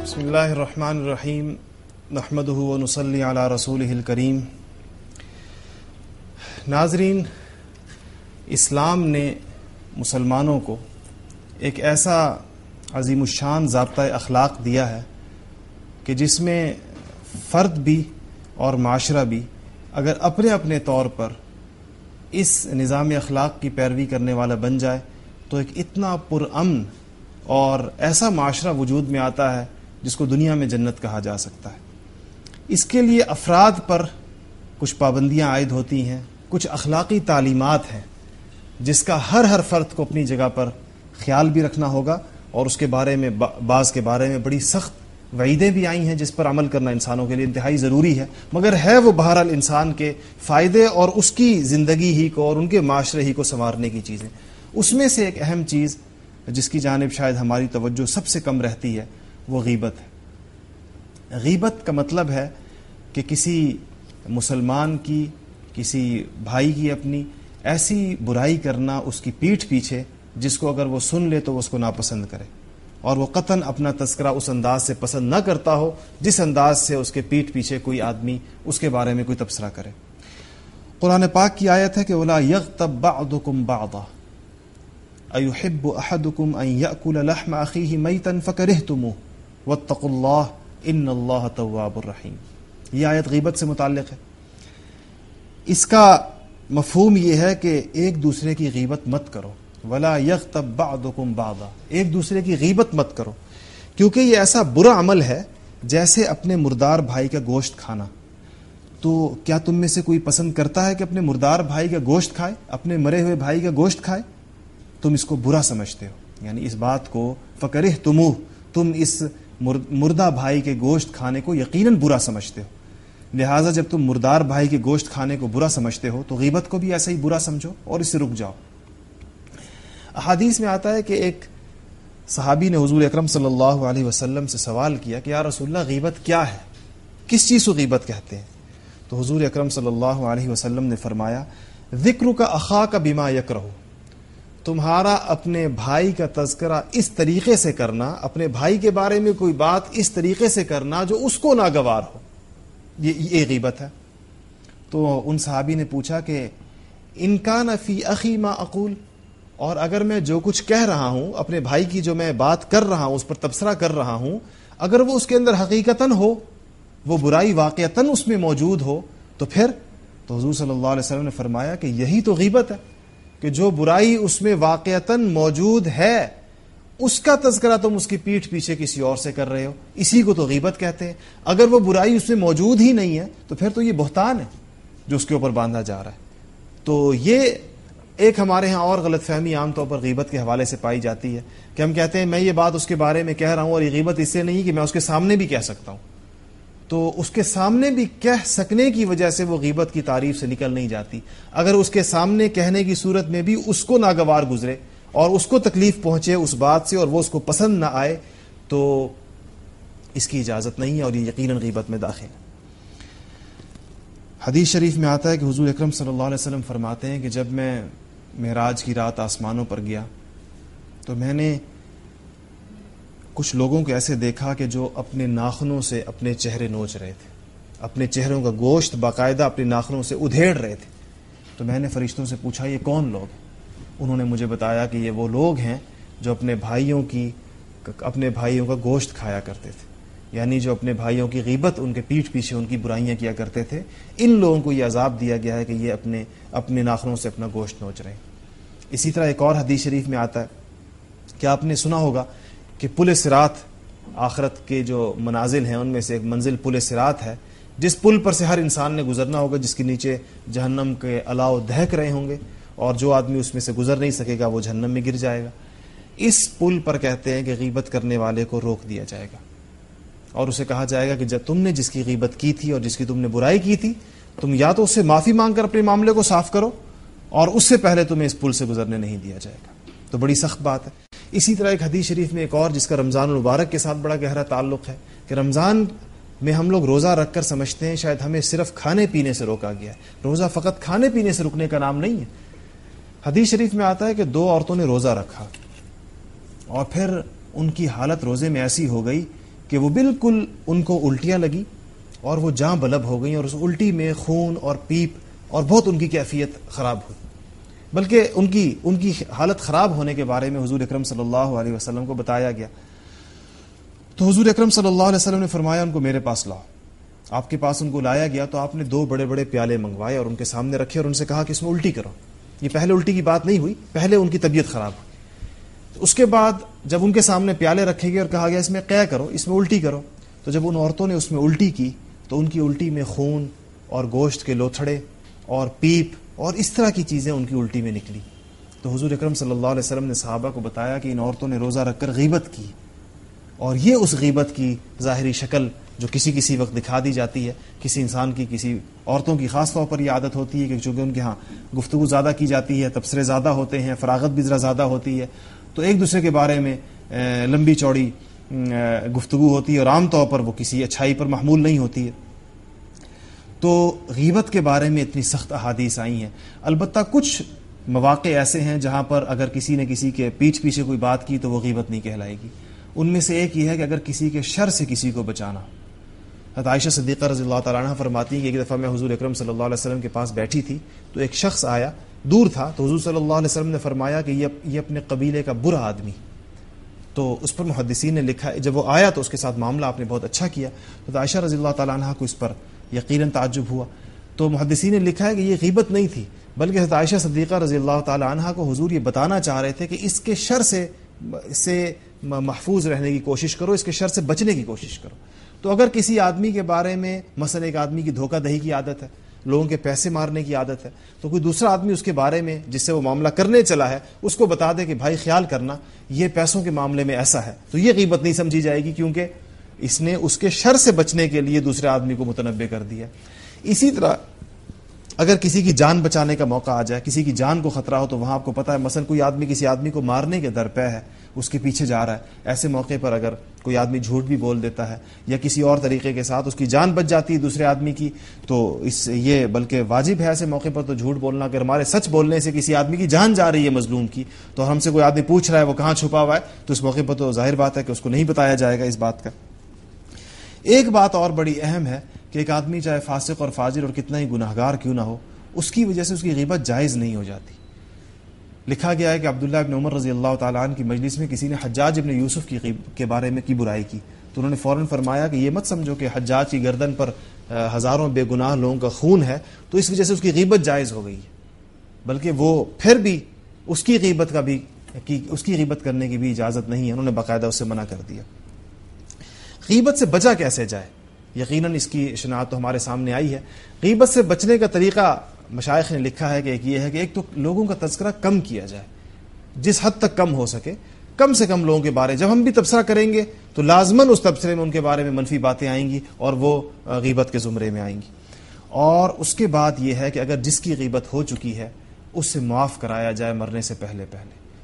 بسم اللہ الرحمن الرحیم نحمدہ ونصلی علی رسولہ الکریم۔ ناظرین، اسلام نے مسلمانوں کو ایک ایسا عظیم الشان ضابطۂ اخلاق دیا ہے کہ جس میں فرد بھی اور معاشرہ بھی اگر اپنے اپنے طور پر اس نظام اخلاق کی پیروی کرنے والا بن جائے تو ایک اتنا پرامن اور ایسا معاشرہ وجود میں آتا ہے جس کو دنیا میں جنت کہا جا سکتا ہے۔ اس کے لیے افراد پر کچھ پابندیاں عائد ہوتی ہیں، کچھ اخلاقی تعلیمات ہیں جس کا ہر فرد کو اپنی جگہ پر خیال بھی رکھنا ہوگا، اور اس کے بارے میں بعض کے بارے میں بڑی سخت وعیدیں بھی آئی ہیں جس پر عمل کرنا انسانوں کے لیے انتہائی ضروری ہے، مگر ہے وہ بہرحال انسان کے فائدے اور اس کی زندگی ہی کو اور ان کے معاشرے ہی کو سنوارنے کی چیزیں۔ اس میں سے ایک اہم چیز جس کی جانب شاید ہماری توجہ سب سے کم رہتی ہے وہ غیبت ہے۔ غیبت کا مطلب ہے کہ کسی مسلمان کی، کسی بھائی کی اپنی ایسی برائی کرنا اس کی پیٹھ پیچھے جس کو اگر وہ سن لے تو وہ اس کو ناپسند کرے، اور وہ قطعاً اپنا تذکرہ اس انداز سے پسند نہ کرتا ہو جس انداز سے اس کے پیٹھ پیچھے کوئی آدمی اس کے بارے میں کوئی تبصرہ کرے۔ قرآن پاک کی آیت ہے کہ وَلَا يَغْتَبْ بَعْضُكُمْ بَعْضًا أَيُحِبُّ أَحَدُكُمْ أَن يَأْكُلَ لَحْمَ أَخِيهِ مَيْتًا فَكَرِهْتُمُوهُ وَاتَّقُوا اللَّهَ إِنَّ اللَّهَ تَوَّابٌ رَحِيمٌ۔ یہ آیت غیبت سے متعلق ہے۔ اس کا مفہوم یہ ہے کہ ایک دوسرے کی غیبت مت کرو، وَلَا يَغْتَبْ بَعْضُكُمْ بَعْضًا، ایک دوسرے کی غیبت مت کرو، کیونکہ یہ ایسا برا عمل ہے جیسے اپنے مردار بھائی کا گوشت کھانا۔ تو کیا تم میں سے کوئی پسند کرتا ہے کہ اپنے مردار بھائی کا گوشت کھائے، اپنے مرے ہوئے بھائی کا گوشت کھائے؟ تم اس کو برا سمجھتے ہو، یعنی اس بات کو فَكَرِهْتُمُوهُ، تم اس مردہ بھائی کے گوشت کھانے کو یقیناً برا سمجھتے ہو۔ لہٰذا جب تم مردار بھائی کے گوشت کھانے کو برا سمجھتے ہو تو غیبت کو بھی ایسا ہی برا سمجھو اور اس سے رک جاؤ۔ احادیث میں آتا ہے کہ ایک صحابی نے حضور اکرم صلی اللہ علیہ وسلم سے سوال کیا کہ یا رسول اللہ، غیبت کیا ہے، کس چیز کو غیبت کہتے ہیں؟ تو حضور اکرم صلی اللہ علیہ وسلم نے فرمایا ذکرک اخاک بما یکرہ، تمہارا اپنے بھائی کا تذکرہ اس طریقے سے کرنا، اپنے بھائی کے بارے میں کوئی بات اس طریقے سے کرنا جو اس کو ناگوار ہو، یہ غیبت ہے۔ تو ان صحابی نے پوچھا کہ ان کان فی اخی ما اقول، اور اگر میں جو کچھ کہہ رہا ہوں، اپنے بھائی کی جو میں بات کر رہا ہوں، اس پر تبصرہ کر رہا ہوں، اگر وہ اس کے اندر حقیقتاً ہو، وہ برائی واقعتاً اس میں موجود ہو، تو پھر تو حضور صلی اللہ علیہ وسلم نے فرمایا کہ یہی تو غیبت ہے، کہ جو برائی اس میں واقعتاً موجود ہے اس کا تذکرہ تم اس کی پیٹھ پیچھے کسی اور سے کر رہے ہو، اسی کو تو غیبت کہتے ہیں۔ اگر وہ برائی اس میں موجود ہی نہیں ہے تو پھر تو یہ بہتان ہے جو اس کے اوپر باندھا جا رہا ہے۔ تو یہ ایک ہمارے ہاں اور غلط فہمی عام طور پر غیبت کے حوالے سے پائی جاتی ہے کہ ہم کہتے ہیں میں یہ بات اس کے بارے میں کہہ رہا ہوں اور یہ غیبت اس سے نہیں کہ میں اس کے سامنے بھی کہہ سکتا ہوں، تو اس کے سامنے بھی کہہ سکنے کی وجہ سے وہ غیبت کی تعریف سے نکل نہیں جاتی۔ اگر اس کے سامنے کہنے کی صورت میں بھی اس کو ناگوار گزرے اور اس کو تکلیف پہنچے اس بات سے اور وہ اس کو پسند نہ آئے تو اس کی اجازت نہیں ہے، اور یہ یقیناً غیبت میں داخل ہے۔ حدیث شریف میں آتا ہے کہ حضور اکرم صلی اللہ علیہ وسلم فرماتے ہیں کہ جب میں معراج کی رات آسمانوں پر گیا تو میں نے کچھ لوگوں کو ایسے دیکھا کہ جو اپنے ناخنوں سے اپنے چہرے نوچ رہے تھے، اپنے چہروں کا گوشت باقاعدہ اپنے ناخنوں سے ادھیڑ رہے تھے۔ تو میں نے فرشتوں سے پوچھا یہ کون لوگ ہیں؟ انہوں نے مجھے بتایا کہ یہ وہ لوگ ہیں جو اپنے بھائیوں کا گوشت کھایا کرتے تھے، یعنی جو اپنے بھائیوں کی غیبت، ان کے پیٹھ پیچھے ان کی برائیاں کیا کرتے تھے۔ ان لوگوں کو یہ عذاب دیا گیا ہے کہ یہ اپنے ناخنوں سے اپنا گوشت نوچ رہے ہیں۔ اسی طرح ایک اور حدیث شریف میں آتا ہے کہ آپ نے سنا ہوگا کہ پل صراط، آخرت کے جو منازل ہیں ان میں سے ایک منزل پل صراط ہے، جس پل پر سے ہر انسان نے گزرنا ہوگا، جس کے نیچے جہنم کے الاؤ دہک رہے ہوں گے، اور جو آدمی اس میں سے گزر نہیں سکے گا وہ جہنم میں گر جائے گا۔ اس پل پر کہتے ہیں کہ غیبت کرنے والے کو روک دیا جائے گا اور اسے کہا جائے گا کہ جب تم نے جس کی غیبت کی تھی اور جس کی تم نے برائی کی تھی، تم یا تو اس سے معافی مانگ کر اپنے معاملے کو صاف کرو، اور اس سے پہلے تمہیں اس پل سے گزرنے نہیں دیا جائے گا۔ تو بڑی سخت بات ہے۔ اسی طرح ایک حدیث شریف میں ایک اور جس کا رمضان المبارک کے ساتھ بڑا گہرا تعلق ہے کہ رمضان میں ہم لوگ روزہ رکھ کر سمجھتے ہیں شاید ہمیں صرف کھانے پینے سے روکا گیا ہے۔ روزہ فقط کھانے پینے سے رکنے کا نام نہیں ہے۔ حدیث شریف میں آتا ہے کہ دو عورتوں نے روزہ رکھا اور پھر ان کی حالت روزے میں ایسی ہو گئی کہ وہ بالکل ان کو الٹیاں لگی اور وہ جاں بلب ہو گئیں، اور اس الٹی میں خون اور پیپ اور بہت ان کی کیفیت خراب ہوئی، بلکہ ان کی حالت خراب ہونے کے بارے میں حضور اکرم صلی اللہ علیہ وسلم کو بتایا گیا۔ تو حضور اکرم صلی اللہ علیہ وسلم نے فرمایا ان کو میرے پاس لاؤ۔ آپ کے پاس ان کو لایا گیا تو آپ نے 2 بڑے بڑے پیالے منگوائے اور ان کے سامنے رکھے اور ان سے کہا کہ اس میں الٹی کرو۔ یہ پہلے الٹی کی بات نہیں ہوئی، پہلے ان کی طبیعت خراب ہوئی۔ اس کے بعد جب ان کے سامنے پیالے رکھے گئے اور کہا گیا اس میں قے کرو، اس میں الٹی کرو، تو جب ان عورتوں نے اس میں الٹی کی تو ان کی الٹی میں خون اور گوشت کے لوتھڑے اور پیپ اور اس طرح کی چیزیں ان کی الٹی میں نکلی۔ تو حضور اکرم صلی اللہ علیہ وسلم نے صحابہ کو بتایا کہ ان عورتوں نے روزہ رکھ کر غیبت کی، اور یہ اس غیبت کی ظاہری شکل جو کسی وقت دکھا دی جاتی ہے۔ کسی انسان کی، کسی عورتوں کی خاص طور پر یہ عادت ہوتی ہے کہ چونکہ ان کے ہاں گفتگو زیادہ کی جاتی ہے، تبصرے زیادہ ہوتے ہیں، فراغت بھی ذرا زیادہ ہوتی ہے، تو ایک دوسرے کے بارے میں لمبی چوڑی گفتگو ہوتی ہے اور عام طور پر وہ کسی اچھائی پر محمول نہیں ہوتی ہے۔ تو غیبت کے بارے میں اتنی سخت احادیث آئی ہیں۔ البتہ کچھ مواقع ایسے ہیں جہاں پر اگر کسی نے کسی کے پیچھے کوئی بات کی تو وہ غیبت نہیں کہلائے گی۔ ان میں سے ایک یہ ہے کہ اگر کسی کے شر سے کسی کو بچانا۔ حضرت عائشہ صدیقہ رضی اللہ تعالیٰ عنہ فرماتی ہیں کہ ایک دفعہ میں حضور اکرم صلی اللہ علیہ وسلم کے پاس بیٹھی تھی تو ایک شخص آیا، دور تھا، تو حضور صلی اللہ علیہ وسلم نے فرمایا کہ یہ اپنے قبیلے کا برا آدمی۔ تو اس پر محدثین نے لکھا، جب وہ آیا تو اس کے ساتھ معاملہ آپ نے بہت اچھا کیا، تو عائشہ رضی اللہ تعالیٰ عنہ کو اس پر یقیناً تعجب ہوا۔ تو محدثین نے لکھا ہے کہ یہ غیبت نہیں تھی، بلکہ حضرت عائشہ صدیقہ رضی اللہ تعالیٰ عنہ کو حضور یہ بتانا چاہ رہے تھے کہ اس کے شر سے محفوظ رہنے کی کوشش کرو، اس کے شر سے بچنے کی کوشش کرو۔ تو اگر کسی آدمی کے بارے میں مثلا ایک آدمی کی دھوکہ دہی کی عادت ہے، لوگوں کے پیسے مارنے کی عادت ہے، تو کوئی دوسرا آدمی اس کے بارے میں جس سے وہ معاملہ کرنے چلا ہے اس کو بتا دے کہ بھائی خیال کرنا یہ پیسوں کے معاملے میں ایسا ہے، تو یہ غیبت نہیں سمجھی جائے گی، کیونکہ اس نے اس کے شر سے بچنے کے لیے دوسرے آدمی کو متنبع کر دیا۔ اسی طرح اگر کسی کی جان بچانے کا موقع آ جائے، کسی کی جان کو خطرہ ہو، تو وہاں آپ کو پتہ ہے مثلا کوئی آدمی کسی آدمی کو مارنے کے درپے ہے، اس کے پیچھے جا رہا ہے، ایسے موقع پر اگر کوئی آدمی جھوٹ بھی بول دیتا ہے یا کسی اور طریقے کے ساتھ اس کی جان بچ جاتی ہے دوسرے آدمی کی، تو یہ بلکہ واجب ہے ایسے موقع پر تو جھوٹ بولنا۔ اگر ہمارے سچ بولنے سے کسی آدمی کی جان جا رہی ہے مظلوم کی، تو ہم سے کوئی آدمی پوچھ رہا ہے وہ کہاں چھپا ہوا ہے، تو اس موقع پر تو ظاہر بات ہے کہ اس کو نہیں بتایا جائے گا اس بات کا۔ ایک بات اور بڑی اہم ہے کہ ایک آدمی چاہے فاسق اور فاجر اور کتنا ہی گناہگار کیوں نہ ہو، اس کی وجہ سے اس کی غیبت جائز نہیں ہو جاتی۔ لکھا گیا ہے کہ عبداللہ ابن عمر رضی اللہ تعالیٰ عنہ کی مجلس میں کسی نے حجاج ابن یوسف کے بارے میں کی برائی کی، تو انہوں نے فوراً فرمایا کہ یہ مت سمجھو کہ حجاج کی گردن پر ہزاروں بے گناہ لوگوں کا خون ہے تو اس وجہ سے اس کی غیبت جائز ہو گئی ہے، بلکہ وہ پھر بھی اس کی غیبت کرنے کی بھی اجازت نہیں ہے، انہوں نے باقاعدہ اس سے منع کر دیا۔ غیبت سے بچا کیسے جائے؟ یقیناً اس کی شناخت تو ہمارے سامنے آئی ہے۔ غیبت سے بچنے کا طریقہ مشائخ نے لکھا ہے کہ ایک یہ ہے کہ ایک تو لوگوں کا تذکرہ کم کیا جائے، جس حد تک کم ہو سکے، کم سے کم لوگوں کے بارے، جب ہم بھی تبصرہ کریں گے تو لازماً اس تبصرے میں ان کے بارے میں منفی باتیں آئیں گی اور وہ غیبت کے زمرے میں آئیں گی۔ اور اس کے بعد یہ ہے کہ اگر جس کی غیبت ہو چکی ہے اس سے معاف کرایا جائے مرنے سے پہلے،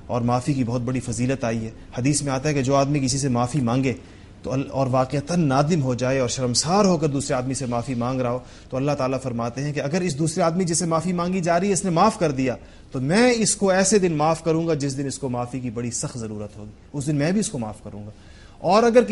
اور معافی کی بہت بڑی فضیلت آئی ہے۔ حدیث میں آتا ہے کہ جو آدمی کسی سے معافی مانگے تو اور واقعتاً نادم ہو جائے اور شرمسار ہو کر دوسرے آدمی سے معافی مانگ رہا ہو، تو اللہ تعالیٰ فرماتے ہیں کہ اگر اس دوسرے آدمی جس سے معافی مانگی جا رہی ہے اس نے معاف کر دیا تو میں اس کو ایسے دن معاف کروں گا جس دن اس کو معافی کی بڑی سخت ضرورت ہوگی، اس دن میں بھی اس کو معاف کروں گا۔ اور اگر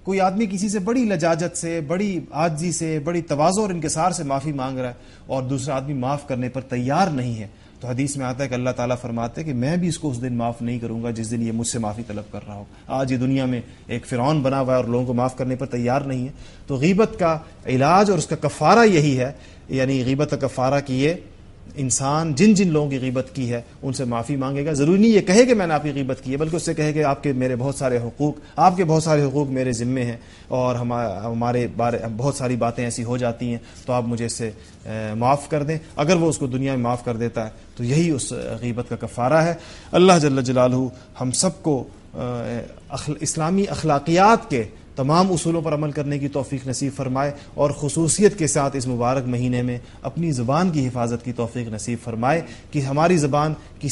کوئی آدمی کسی سے بڑی لجاجت سے، بڑی عاجزی سے، بڑی تواضع اور انکسار سے معافی مانگ رہا ہے اور دوسرا آدمی معاف کرنے پر تیار نہیں ہے، تو حدیث میں آتا ہے کہ اللہ تعالیٰ فرماتے ہیں کہ میں بھی اس کو اس دن معاف نہیں کروں گا جس دن یہ مجھ سے معافی طلب کر رہا ہو۔ آج یہ دنیا میں ایک فرعون بنا ہوا ہے اور لوگوں کو معاف کرنے پر تیار نہیں ہے۔ تو غیبت کا علاج اور اس کا کفارہ یہی ہے، یعنی غیبت کا کفارہ کہ یہ انسان جن لوگوں کی غیبت کی ہے ان سے معافی مانگے گا۔ ضروری نہیں یہ کہے کہ میں نے آپ کی غیبت کی ہے، بلکہ اس سے کہے کہ آپ کے بہت سارے حقوق میرے ذمے ہیں اور ہمارے بارے بہت ساری باتیں ایسی ہو جاتی ہیں تو آپ مجھے اس سے معاف کر دیں۔ اگر وہ اس کو دنیا میں معاف کر دیتا ہے تو یہی اس غیبت کا کفارہ ہے۔ اللہ جل جلالہ ہم سب کو اسلامی اخلاقیات کے تمام اصولوں پر عمل کرنے کی توفیق نصیب فرمائے اور خصوصیت کے ساتھ اس مبارک مہینے میں اپنی زبان کی حفاظت کی توفیق نصیب فرمائے کہ ہماری زبان کی